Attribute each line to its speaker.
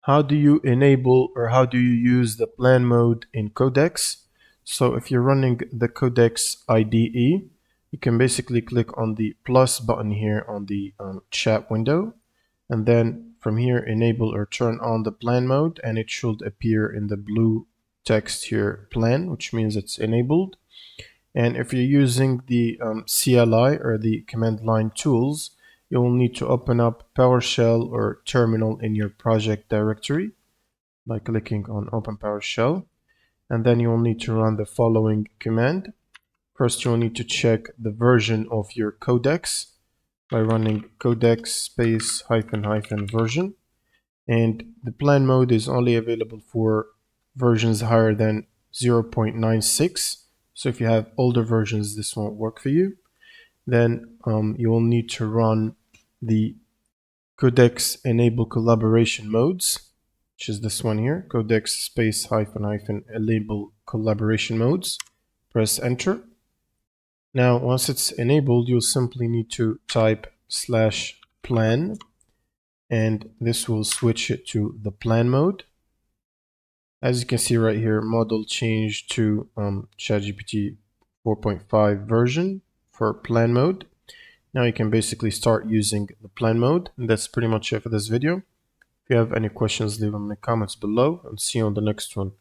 Speaker 1: how do you enable or how do you use the plan mode in Codex? So if you're running the Codex IDE, you can basically click on the plus button here on the chat window, and then from here enable or turn on the plan mode, and it should appear in the blue text here plan, which means it's enabled. And if you're using the CLI or the command line tools, you will need to open up PowerShell or terminal in your project directory by clicking on Open PowerShell. And then you will need to run the following command. First, you will need to check the version of your codex by running codex space -- version. And the plan mode is only available for versions higher than 0.96. So if you have older versions, this won't work for you. Then you will need to run the Codex Enable Collaboration Modes, which is this one here, Codex space -- enable collaboration modes. Press enter. Now, once it's enabled, you'll simply need to type /plan, and this will switch it to the plan mode. As you can see right here, model changed to ChatGPT 4.5 version for plan mode. Now you can basically start using the plan mode, and that's pretty much it for this video. If you have any questions, leave them in the comments below, and see you on the next one.